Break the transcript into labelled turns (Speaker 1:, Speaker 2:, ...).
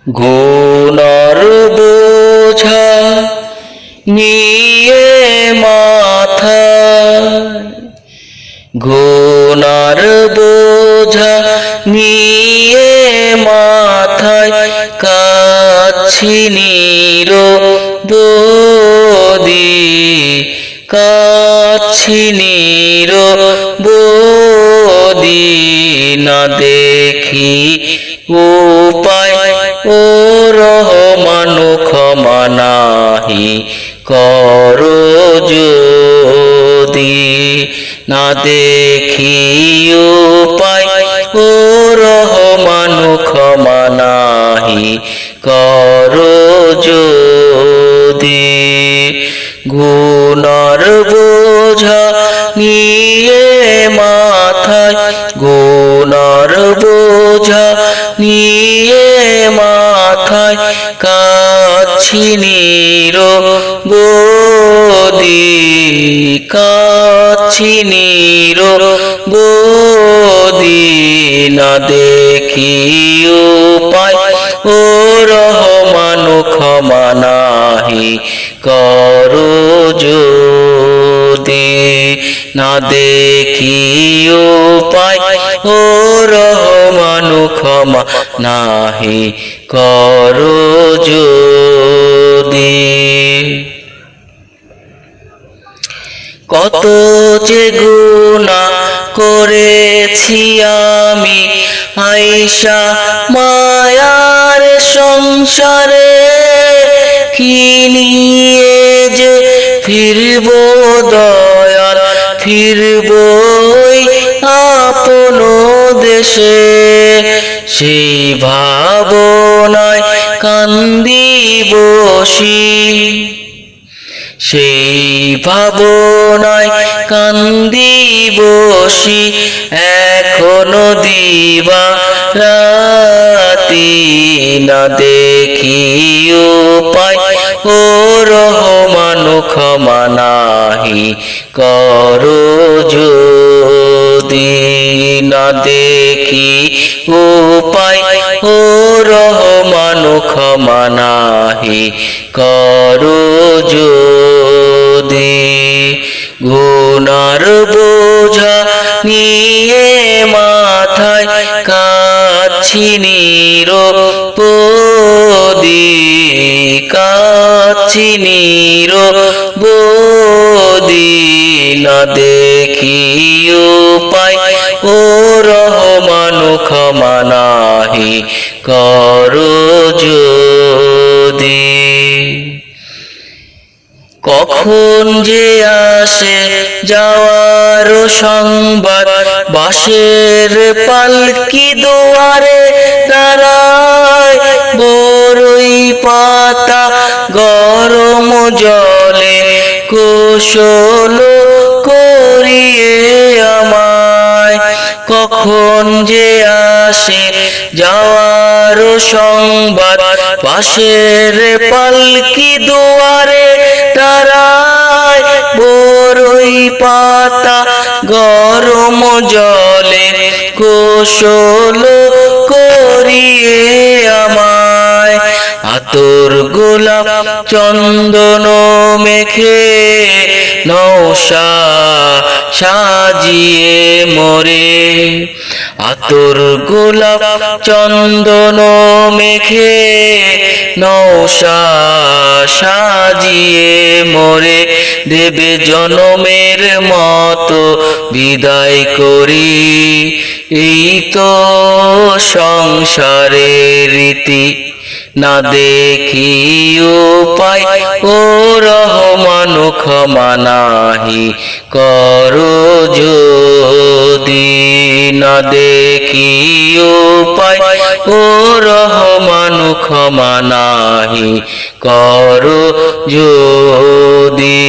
Speaker 1: গুনার বোঝা নিয়ে মাথায়, গুনার বোঝা নিয়ে মাথায় কাচ্ছি নিরবধি, কাচ্ছি নিরবধি। না দেখি উপায় ও রহমান ক্ষমা নাহি করো যদি, না দেখি উপায় ও রহমান ক্ষমা নাহি করো যদি। গুনার বোঝা নিয়ে মাথায়, গুনার বোঝা নিয়ে মাথায় কাচ্ছি নিরবধি, কাচ্ছি নিরবধি। না দেখি উপায় ও রহমান ক্ষমা নাহি করো যদি, না দেখি উপায় ও রহমান ক্ষমা নাহি করো যদি। কত যে গুনাহ করেছি আমি আইসা মায়ার সংসারে, কি নিয়ে যে ফিরব দয়াল, ফিরব আপন দেশে। সেই ভাবনায় কান্দি বসি, সেই ভাবনায় কান্দি বসি এখনো দিবা রাতি। না দেখি উপায় ও রহমান ক্ষমা নাহি করো যদি, না দেখি উপায় ও রহমান ক্ষমা নাহি করো যদি। গুনার বোঝা নিয়ে মাথায় কাচ্ছি নিরবধি, কাচ্ছি নিরবধি। না দেখি উপায় ও রহমান ক্ষমা নাহি করো যদি। কখন যে আসে যাওয়ার সংবাদ, বাঁশের পালকি দুয়ারে দাঁড়ায়, বরই পাতা গরম জলে গোসল করিয়ে আমায়। কখন যে আসে যাওয়ার সংবাদ, বাঁশের পালকি দুয়ারে দাঁড়ায়, বরই পাতা গরম জলে গোসল করিয়ে আমায়। আতর গোলাপ চন্দন মেখে নৌশা সাজিয়ে মোরে, আতর গোলাপ চন্দন মেখে নৌশা সাজিয়ে মোরে দেবে জনমের মতো বিদায় করি। এই তো সংসারের রীতি, না দেখি উপায় ও রহমান ক্ষমা নাহি করো যদি, না দেখি উপায় ও রহমান ক্ষমা নাহি। করো যদি।